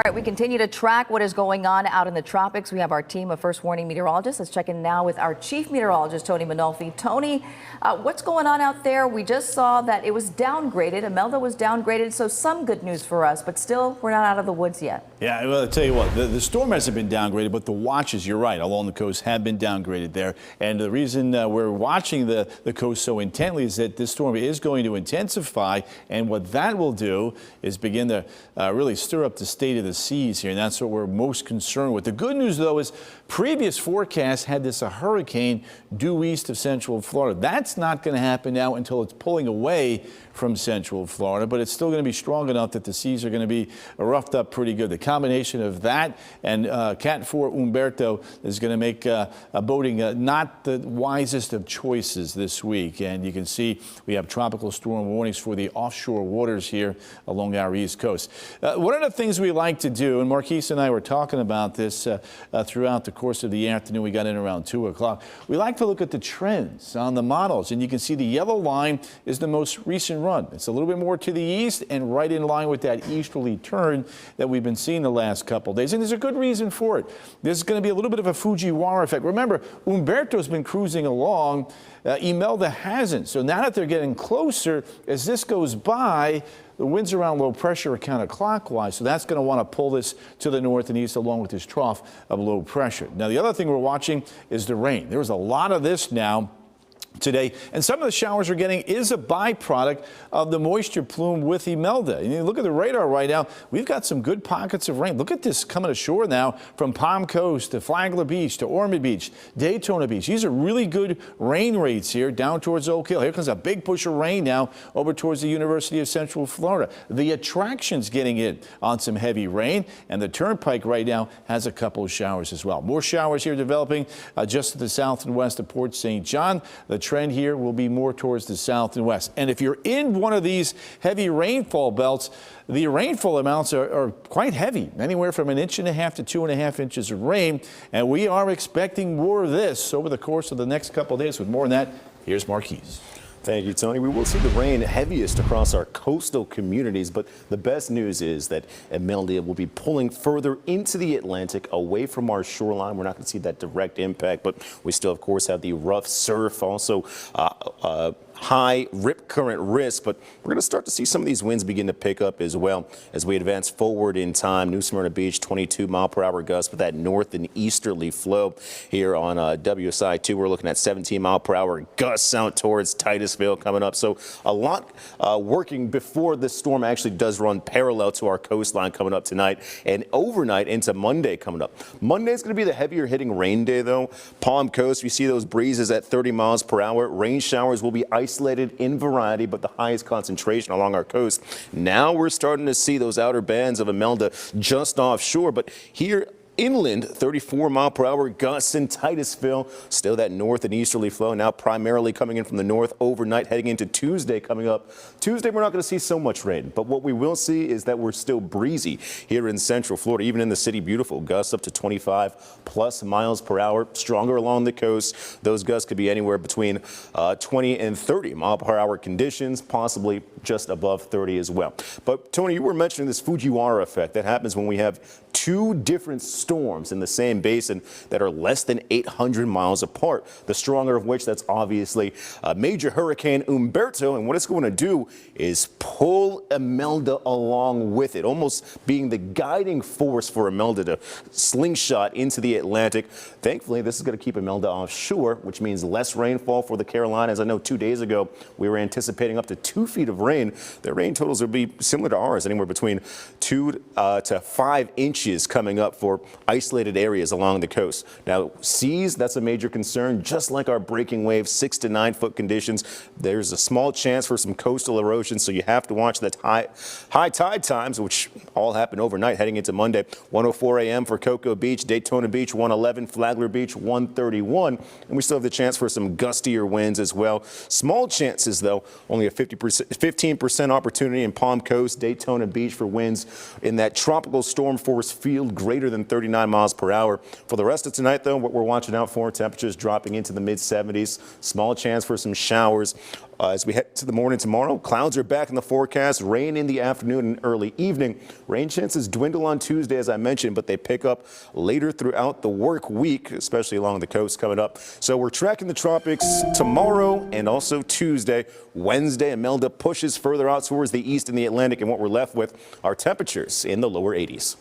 All right, we continue to track what is going on out in the tropics. We have our team of First Warning meteorologists. Let's check in now with our chief meteorologist, Tony Mainolfi. Tony, what's going on out there? We just saw that it was downgraded. Imelda was downgraded, so some good news for us, but still, we're not out of the woods yet. Yeah, well, I'll tell you what, the storm hasn't been downgraded, but the watches, you're right, along the coast have been downgraded there. And the reason we're watching the coast so intently is that this storm is going to intensify, and what that will do is begin to really stir up the state of the seas here, and that's what we're most concerned with. The good news, though, is previous forecasts had this a hurricane due east of Central Florida. That's not going to happen now until it's pulling away from Central Florida, but it's still going to be strong enough that the seas are going to be roughed up pretty good. The combination of that and Cat 4 Umberto is going to make boating not the wisest of choices this week. And you can see we have tropical storm warnings for the offshore waters here along our east coast. One of the things we like to do, and Marquise and I were talking about this throughout the course of the afternoon, we got in around 2 o'clock. We like to look at the trends on the models, and you can see the yellow line is the most recent run. It's a little bit more to the east and right in line with that easterly turn that we've been seeing the last couple of days. And there's a good reason for it. There's going to be a little bit of a Fujiwara effect. Remember, Umberto's been cruising along. Imelda hasn't. So now that they're getting closer, as this goes by, the winds around low pressure are counterclockwise, so that's going to want to pull this to the north and east along with this trough of low pressure. Now, the other thing we're watching is the rain. There's a lot of this now today, and some of the showers we're getting is a byproduct of the moisture plume with Imelda. And you look at the radar right now, we've got some good pockets of rain. Look at this coming ashore now from Palm Coast to Flagler Beach to Ormond Beach, Daytona Beach. These are really good rain rates here down towards Oak Hill. Here comes a big push of rain now over towards the University of Central Florida. The attraction's getting in on some heavy rain, and the Turnpike right now has a couple of showers as well. More showers here developing just to the south and west of Port St. John. The trend here will be more towards the south and west. And if you're in one of these heavy rainfall belts, the rainfall amounts are quite heavy, anywhere from 1.5 inches to 2.5 inches of rain. And we are expecting more of this over the course of the next couple of days. With more on that, here's Marquise. Thank you, Tony. We will see the rain heaviest across our coastal communities, but the best news is that Imelda will be pulling further into the Atlantic, away from our shoreline. We're not going to see that direct impact, but we still, of course, have the rough surf, also high rip current risk, but we're going to start to see some of these winds begin to pick up as well as we advance forward in time. New Smyrna Beach, 22-mile-per-hour gusts with that north and easterly flow here on WSI2. We're looking at 17-mile-per-hour gusts out towards Titusville coming up. So a lot working before this storm actually does run parallel to our coastline coming up tonight and overnight into Monday coming up. Monday is going to be the heavier hitting rain day, though. Palm Coast, we see those breezes at 30 miles per hour. Rain showers will be isolated in variety, but the highest concentration along our coast. Now we're starting to see those outer bands of Imelda just offshore, but here inland, 34-mile-per-hour gusts in Titusville. Still that north and easterly flow, now primarily coming in from the north overnight, heading into Tuesday coming up. Tuesday, we're not going to see so much rain, but what we will see is that we're still breezy here in Central Florida, even in the city beautiful. Gusts up to 25+ miles per hour, stronger along the coast. Those gusts could be anywhere between 20 and 30-mile-per-hour conditions, possibly just above 30 as well. But Tony, you were mentioning this Fujiwara effect that happens when we have two different storms in the same basin that are less than 800 miles apart. The stronger of which, that's obviously Major Hurricane Umberto. And what it's going to do is pull Imelda along with it, almost being the guiding force for Imelda to slingshot into the Atlantic. Thankfully, this is going to keep Imelda offshore, which means less rainfall for the Carolinas. I know 2 days ago we were anticipating up to 2 feet of rain. The rain totals will be similar to ours, anywhere between 2 to 5 inches coming up for isolated areas along the coast. Now, seas, that's a major concern. Just like our breaking waves, 6 to 9 foot conditions, there's a small chance for some coastal erosion, so you have to watch that high tide times, which all happen overnight heading into Monday. 1:04 a.m. for Cocoa Beach, Daytona Beach, 1:11, Flagler Beach, 1:31, and we still have the chance for some gustier winds as well. Small chances, though, only a 15% opportunity in Palm Coast, Daytona Beach for winds in that tropical storm force field, greater than 39 miles per hour. For the rest of tonight, though, what we're watching out for, temperatures dropping into the mid-70s, small chance for some showers. As we head to the morning tomorrow, clouds are back in the forecast, rain in the afternoon and early evening. Rain chances dwindle on Tuesday, as I mentioned, but they pick up later throughout the work week, especially along the coast coming up. So we're tracking the tropics tomorrow and also Tuesday. Wednesday, Imelda pushes further out towards the east in the Atlantic, and what we're left with are temperatures in the lower 80s.